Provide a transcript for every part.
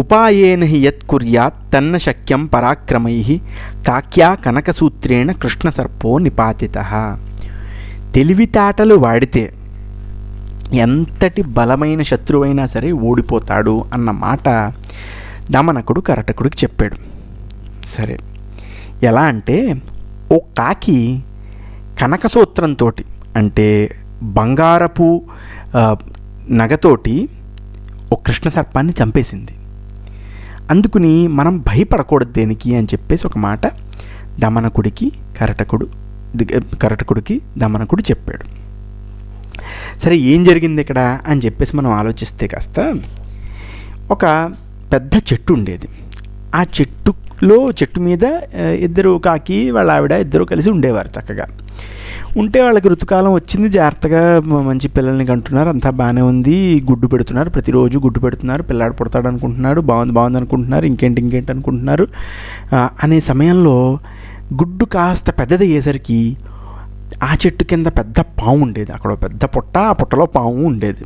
ఉపాయేన హి యత్ కుర్యాత్ తన్న శక్యం పరాక్రమై కాక్యా కనకసూత్రేణ కృష్ణసర్పో నిపాతితః. తెలివితేటలు వాడితే ఎంతటి బలమైన శత్రువైనా సరే ఓడిపోతాడు అన్న మాట దమనకుడు కరటకుడికి చెప్పాడు. సరే, ఎలా అంటే ఓ కాకి కనకసూత్రంతో, అంటే బంగారపు నగతోటి ఓ కృష్ణ సర్పాన్ని చంపేసింది. అందుకుని మనం భయపడకూడదు దేనికి అని చెప్పేసి ఒక మాట కరటకుడికి దమనకుడు చెప్పాడు. సరే, ఏం జరిగింది ఇక్కడ అని చెప్పేసి మనం ఆలోచిస్తే కాస్త ఒక పెద్ద చెట్టు ఉండేది. ఆ చెట్టు మీద ఇద్దరు కాకి వాళ్ళ ఆవిడ ఇద్దరు కలిసి ఉండేవారు. చక్కగా ఉంటే వాళ్ళకి ఋతుకాలం వచ్చింది, జాగ్రత్తగా మంచి పిల్లల్ని కంటున్నారు, అంతా బాగానే ఉంది, గుడ్డు పెడుతున్నారు, ప్రతిరోజు గుడ్డు పెడుతున్నారు, పిల్లాడు పుడతాడు అనుకుంటున్నాడు, బాగుంది అనుకుంటున్నారు, ఇంకేంటి అనుకుంటున్నారు. అనే సమయంలో గుడ్డు కాస్త పెద్దది అయ్యేసరికి ఆ చెట్టు కింద పెద్ద పాము ఉండేది. అక్కడ పెద్ద పుట్ట, ఆ పుట్టలో పాము ఉండేది,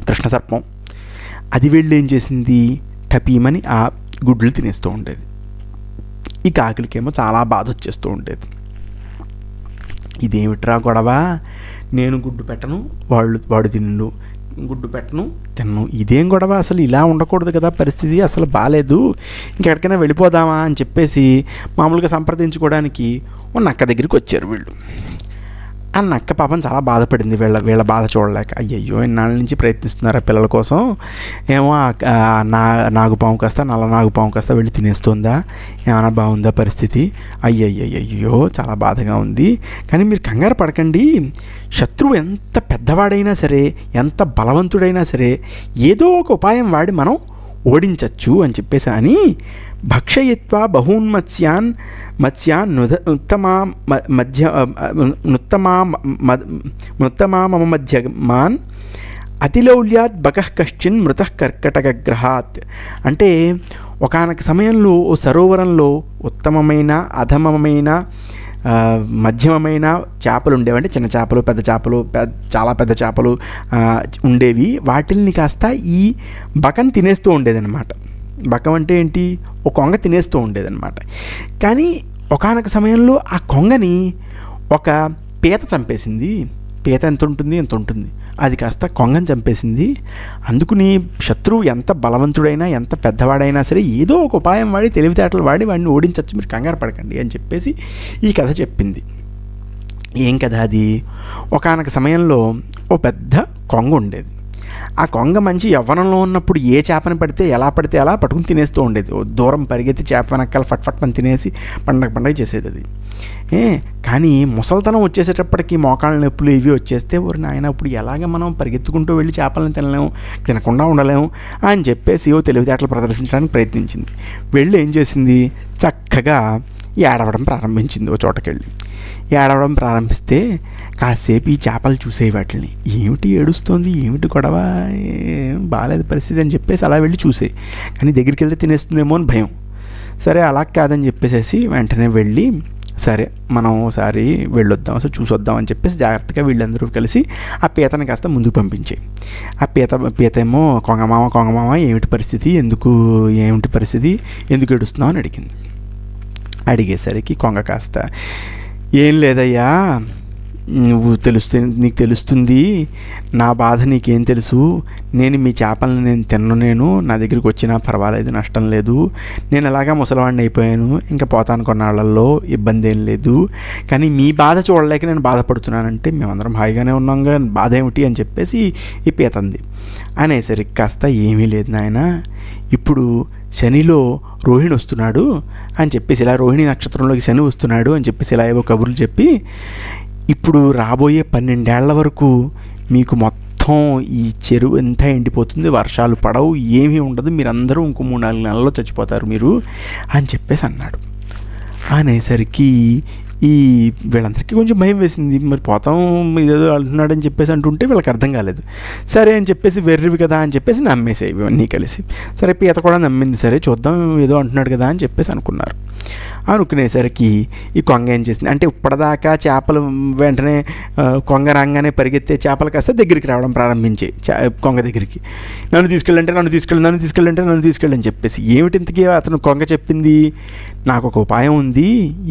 కృష్ణసర్పం. అది వెళ్ళి ఏం చేసింది, టపీమని ఆ గుడ్లు తినేస్తూ ఉండేది. ఈ కాకిలకేమో చాలా బాధ వచ్చేస్తూ ఉండేది. ఇదేమిట్రా గొడవ, నేను గుడ్డు పెట్టను, వాడు తిన్ను, గుడ్డు పెట్టను తిన్ను, ఇదేం గొడవ, అసలు ఇలా ఉండకూడదు కదా, పరిస్థితి అసలు బాగాలేదు, ఇంకెక్కడికైనా వెళ్ళిపోదామా అని చెప్పేసి మామూలుగా సంప్రదించుకోవడానికి ఓ నక్క దగ్గరికి వచ్చారు వీళ్ళు. ఆ నక్క పాపం చాలా బాధపడింది, వీళ్ళ బాధ చూడలేక. అయ్యయ్యో, ఇన్నాళ్ళ నుంచి ప్రయత్నిస్తున్నారు పిల్లల కోసం, ఏమో నాగుపాము కాస్త నల్ల నాగుపాము కాస్త వెళ్ళి తినేస్తుందా, ఏమైనా బాగుందా పరిస్థితి, అయ్యయ్యయ్యో చాలా బాధగా ఉంది. కానీ మీరు కంగారు పడకండి, శత్రువు ఎంత పెద్దవాడైనా సరే, ఎంత బలవంతుడైనా సరే, ఏదో ఒక ఉపాయం వాడి మనం ఓడించచ్చు అని చెప్పేసి అని భక్షయిత్వా బహూన్మత్స్యాన్ నుత్తమా మమ మధ్యమాన్ అతిలౌల్యాత్ బకః కశ్చిన్ మృతః కర్కటగ్రహాత్. అంటే ఒకానొక సమయంలో ఓ సరోవరంలో ఉత్తమమైన, అధమమైన, మధ్యమమైన చేపలు ఉండేవి. అంటే చిన్న చేపలు, పెద్ద చేపలు, చాలా పెద్ద చేపలు ఉండేవి. వాటిల్ని కాస్త ఈ బకం తినేస్తూ ఉండేదన్నమాట. బకం అంటే ఏంటి, ఒక కొంగ తినేస్తూ ఉండేదన్నమాట. కానీ ఒకానొక సమయంలో ఆ కొంగని ఒక పీత చంపేసింది. పీత ఎంత ఉంటుంది, అది కాస్త కొంగని చంపేసింది. అందుకుని శత్రువు ఎంత బలవంతుడైనా, ఎంత పెద్దవాడైనా సరే, ఏదో ఒక ఉపాయం వాడి, తెలివితేటలు వాడి వాడిని ఓడించవచ్చు, మీరు కంగారు పడకండి అని చెప్పేసి ఈ కథ చెప్పింది. ఏం కథ అది, ఒకానొక సమయంలో ఓ పెద్ద కొంగ ఉండేది. ఆ కొంగ మంచి యవ్వనంలో ఉన్నప్పుడు ఏ చేపని పడితే ఎలా పడితే అలా పట్టుకుని తినేస్తూ ఉండేది. దూరం పరిగెత్తి చేప వెనకాల ఫట్ అని తినేసి పండగ చేసేది అది. కానీ ముసలితనం వచ్చేసేటప్పటికి మోకాళ్ళ నొప్పులు ఇవి వచ్చేస్తే, ఓరి నాయన ఇప్పుడు ఎలాగ మనం పరిగెత్తుకుంటూ వెళ్ళి చేపలను తినకుండా ఉండలేము అని చెప్పేసి ఓ తెలివితేటలు ప్రదర్శించడానికి ప్రయత్నించింది. వెళ్ళి ఏం చేసింది, చక్కగా ఏడవడం ప్రారంభించింది. ఓ చోటకెళ్ళి ఏడవడం ప్రారంభిస్తే కాసేపు ఈ చేపలు చూసే వాటిని, ఏమిటి ఏడుస్తోంది, ఏమిటి గొడవ, బాగాలేదు పరిస్థితి అని చెప్పేసి అలా వెళ్ళి చూసే. కానీ దగ్గరికి వెళ్తే తినేస్తుందేమో అని భయం. సరే, అలా కాదని చెప్పేసి వెంటనే వెళ్ళి, సరే మనం ఒకసారి వెళ్ళొద్దాం, అసలు చూసొద్దాం అని చెప్పేసి జాగ్రత్తగా వీళ్ళందరూ కలిసి ఆ పీతని కాస్త ముందుకు పంపించాయి. ఆ పీత ఏమో కొంగమామ ఏమిటి పరిస్థితి, ఏమిటి పరిస్థితి, ఎందుకు ఏడుస్తున్నావు అని అడిగింది. అడిగేసరికి కొంగ కాస్త, ఏం లేదయ్యా, నీకు తెలుస్తుంది నా బాధ, నీకేం తెలుసు, నేను మీ చేపలను నేను నా దగ్గరికి వచ్చినా పర్వాలేదు, నష్టం లేదు, నేను ఎలాగా ముసలివాడిని అయిపోయాను, ఇంకా పోతాను కొన్నాళ్లలో, ఇబ్బంది ఏం లేదు, కానీ మీ బాధ చూడలేక నేను బాధపడుతున్నానంటే, మేమందరం హాయిగానే ఉన్నాంగా, బాధ ఏమిటి అని చెప్పేసి ఈ పీతంది. అనేసరికి కాస్త, ఏమీ లేదు నాయన, ఇప్పుడు శనిలో రోహిణి వస్తున్నాడు అని చెప్పేసి, ఇలా రోహిణి నక్షత్రంలోకి శని వస్తున్నాడు అని చెప్పేసి ఇలా ఏవో కబుర్లు చెప్పి, ఇప్పుడు రాబోయే 12 ఏళ్ల వరకు మీకు మొత్తం ఈ చెరువు ఎంత ఎండిపోతుంది, వర్షాలు పడవు, ఏమీ ఉండదు, మీరందరూ ఇంకో 3-4 నెలల్లో చచ్చిపోతారు మీరు అని చెప్పేసి అన్నాడు. అనేసరికి ఈ వీళ్ళందరికీ కొంచెం భయం వేసింది. మరి పోతాం ఇదేదో అంటున్నాడని చెప్పేసి అంటుంటే వీళ్ళకి అర్థం కాలేదు. సరే అని చెప్పేసి వెర్రివి కదా అని చెప్పేసి నమ్మేసాయి ఇవన్నీ కలిసి. సరే పీత కూడా నమ్మింది. సరే చూద్దాం ఏదో అంటున్నాడు కదా అని చెప్పేసి అనుకున్నారు. అనుకునేసరికి ఈ కొంగ ఏం చేసింది అంటే ఇప్పటిదాకా చేపలు వెంటనే కొంగ రాగానే పరిగెత్తే చేపలు కాస్త దగ్గరికి రావడం ప్రారంభించాయి కొంగ దగ్గరికి. నన్ను తీసుకెళ్ళని చెప్పేసి ఏమిటి ఇంతకీ అతను కొంగ చెప్పింది, నాకు ఒక ఉపాయం ఉంది,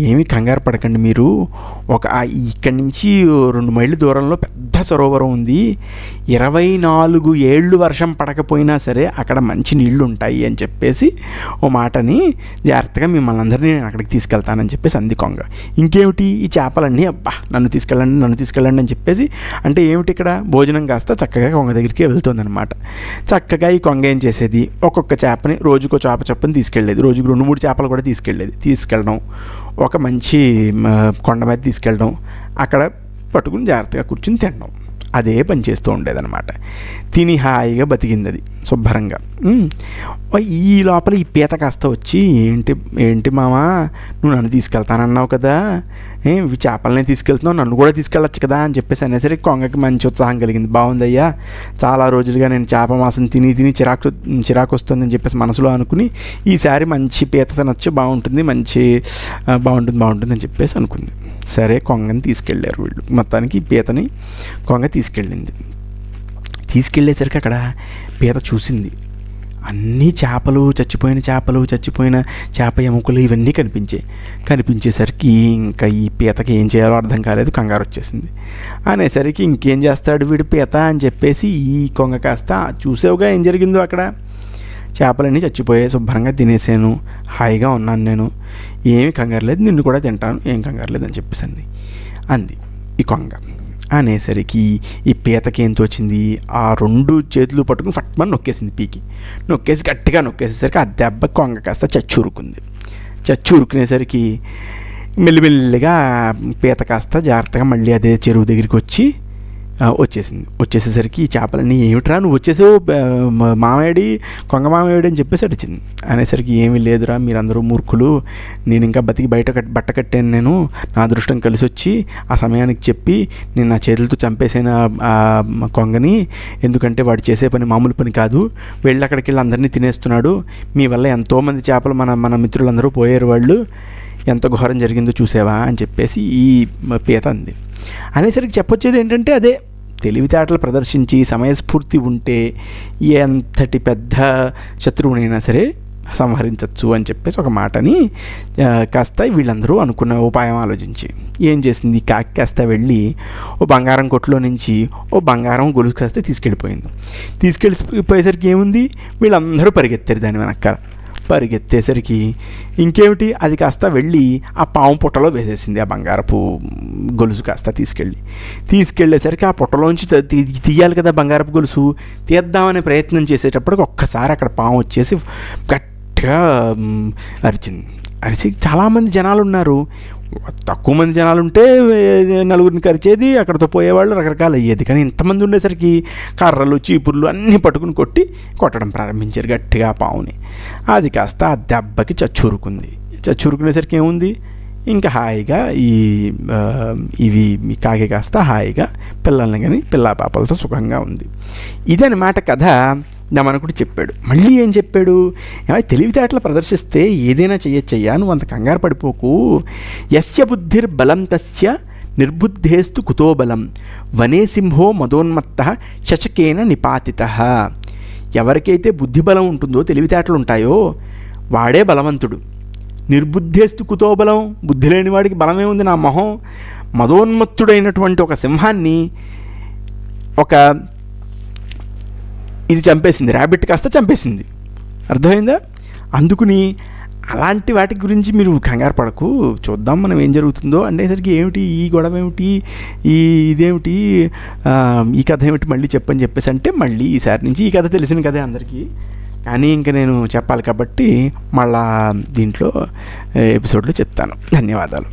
ఏమీ కంగారు పడకండి మీరు, ఇక్కడి నుంచి 2 మైళ్ళ దూరంలో పెద్ద సరోవరం ఉంది, 24 ఏళ్ళు వర్షం పడకపోయినా సరే అక్కడ మంచి నీళ్లు ఉంటాయి అని చెప్పేసి ఓ మాటని జాగ్రత్తగా మిమ్మల్ని అందరినీ అక్కడికి తీసుకెళ్తానని చెప్పేసి అంది కొంగ. ఇంకేమిటి ఈ చేపలన్నీ అబ్బా నన్ను తీసుకెళ్ళండి అని చెప్పేసి అంటే ఏమిటి ఇక్కడ భోజనం కాస్త చక్కగా కొంగ దగ్గరికి వెళ్తుందనమాట. చక్కగా ఈ కొంగ ఏం చేసేది, ఒక్కొక్క చేపని రోజుకో చేప చొప్పుని తీసుకెళ్ళేది, రోజుకు 2-3 చేపలు కూడా తీసుకెళ్ళడం, ఒక మంచి కొండ మీద తీసుకెళ్ళడం, అక్కడ పట్టుకుని జాగ్రత్తగా కూర్చుని తినడం, అదే పని చేస్తూ ఉండేదన్నమాట. తిని హాయిగా బతికింది అది శుభ్రంగా. ఈ లోపల ఈ పీత కాస్త వచ్చి ఏంటి మామా నువ్వు నన్ను తీసుకెళ్తానన్నావు కదా, ఇవి చేపలనే తీసుకెళ్తున్నావు, నన్ను కూడా తీసుకెళ్ళచ్చు కదా అని చెప్పేసి అనేసరికి కొంగకి మంచి ఉత్సాహం కలిగింది. బాగుందయ్యా, చాలా రోజులుగా నేను చేప మాంసం తిని చిరాకు వస్తుందని చెప్పేసి మనసులో అనుకుని ఈసారి మంచి పీత తినచ్చు, బాగుంటుంది అని చెప్పేసి అనుకుంది. సరే కొంగని తీసుకెళ్ళారు వీళ్ళు. మొత్తానికి పీతని కొంగ తీసుకెళ్ళేసరికి అక్కడ పీత చూసింది అన్నీ చచ్చిపోయిన చేప ఎముకలు ఇవన్నీ కనిపించేసరికి ఇంకా ఈ పీతకి ఏం చేయాలో అర్థం కాలేదు, కంగారు వచ్చేసింది. అనేసరికి ఇంకేం చేస్తాడు వీడు పీత అని చెప్పేసి ఈ కొంగ కాస్త చూసావుగా ఏం జరిగిందో, అక్కడ చేపలన్నీ చచ్చిపోయాయి, శుభ్రంగా తినేసాను, హాయిగా ఉన్నాను నేను, ఏమీ కంగారు లేదు, నిన్ను కూడా తింటాను, ఏం కంగారు లేదని చెప్పేసి అంది ఈ కొంగ. అనేసరికి ఈ పీతకి ఏం తోచింది, ఆ 2 చేతులు పట్టుకుని ఫట్మని నొక్కేసి గట్టిగా నొక్కేసేసరికి ఆ దెబ్బ కొంగ కాస్త చచ్చురుకునేసరికి మెల్లిమెల్లిగా పీత కాస్త జాగ్రత్తగా మళ్ళీ అదే చెరువు దగ్గరికి వచ్చేసేసరికి ఈ చేపలన్నీ ఏమిట్రా నువ్వు వచ్చేసావు కొంగ మామయ్యడి అని చెప్పేసి అడిచింది. అనేసరికి ఏమీ లేదురా, మీరందరూ మూర్ఖులు, నేను ఇంకా బతికి బట్ట కట్టాను, నేను నా అదృష్టం కలిసి వచ్చి ఆ సమయానికి చెప్పి నేను నా చేతులతో చంపేసిన ఆ కొంగని, ఎందుకంటే వాడు చేసే పని మామూలు పని కాదు, అక్కడికి వెళ్ళి అందరినీ తినేస్తున్నాడు, మీ వల్ల ఎంతోమంది చేపలు మన మిత్రులందరూ పోయారు, వాళ్ళు ఎంత ఘోరం జరిగిందో చూసావా అని చెప్పేసి ఈ పీత అంది. అనేసరికి చెప్పొచ్చేది ఏంటంటే అదే, తెలివితేటలు ప్రదర్శించి సమయస్ఫూర్తి ఉంటే ఎంతటి పెద్ద శత్రువునైనా సరే సంహరించవచ్చు అని చెప్పేసి ఒక మాటని కాస్త వీళ్ళందరూ అనుకున్న ఉపాయం ఆలోచించి ఏం చేసింది, కాకి కాస్త వెళ్ళి ఓ బంగారం కొట్లో నుంచి ఓ బంగారం గొలుసు కాస్త తీసుకెళ్ళిపోయేసరికి ఏముంది, వీళ్ళందరూ పరిగెత్తారు దాని వెనకాల. పరిగెత్తేసరికి ఇంకేమిటి, అది కాస్త వెళ్ళి ఆ పాము పుట్టలో వేసేసింది. ఆ బంగారపు గొలుసు కాస్త తీసుకెళ్ళేసరికి ఆ పుట్టలోంచి తీయాలి కదా బంగారపు గొలుసు, తీద్దామనే ప్రయత్నం చేసేటప్పటికి ఒక్కసారి అక్కడ పాము వచ్చేసి గట్టిగా అరిచి చాలామంది జనాలు ఉన్నారు, తక్కువ మంది జనాలు ఉంటే 4గురిని కరిచేది, అక్కడితో పోయేవాళ్ళు రకరకాలు అయ్యేది. కానీ ఇంతమంది ఉండేసరికి కర్రలు చీపుర్లు అన్నీ పట్టుకుని కొట్టడం ప్రారంభించారు గట్టిగా ఆ పావుని. అది కాస్త ఆ దెబ్బకి చచ్చురుకునేసరికి ఏముంది, ఇంకా హాయిగా ఈ కాకి కాస్త హాయిగా పిల్లల్ని కానీ పిల్లా పాపలతో సుఖంగా ఉంది. ఇదన్నమాట కథ. దమనకుడు చెప్పాడు. మళ్ళీ ఏం చెప్పాడు, తెలివితేటలు ప్రదర్శిస్తే ఏదైనా చెయ్యొచ్చయ్యా, నువ్వు అంత కంగారు పడిపోకు. యస్య బుద్ధిర్బలం తస్య నిర్బుద్ధేస్తు కుతో బలం, వనే సింహో మదోన్మత్తః శశకేన నిపాతితః. ఎవరికైతే బుద్ధిబలం ఉంటుందో, తెలివితేటలు ఉంటాయో వాడే బలవంతుడు. నిర్బుద్ధేస్తు కుతో బలం, బుద్ధి లేని వాడికి బలమే ఉంది నా మొహం. మదోన్మత్తుడైనటువంటి ఒక సింహాన్ని ఇది చంపేసింది, ర్యాబిట్ కాస్త చంపేసింది. అర్థమైందా? అందుకుని అలాంటి వాటి గురించి మీరు కంగారు పడకు, చూద్దాం మనం ఏం జరుగుతుందో అనేసరికి ఏమిటి ఈ గొడవ ఏమిటి, ఇదేమిటి, ఈ కథ ఏమిటి మళ్ళీ చెప్పని చెప్పేసి అంటే మళ్ళీ ఈసారి నుంచి ఈ కథ తెలిసిన కథే అందరికీ, కానీ ఇంకా నేను చెప్పాలి కాబట్టి మళ్ళా దీంట్లో ఎపిసోడ్లో చెప్తాను. ధన్యవాదాలు.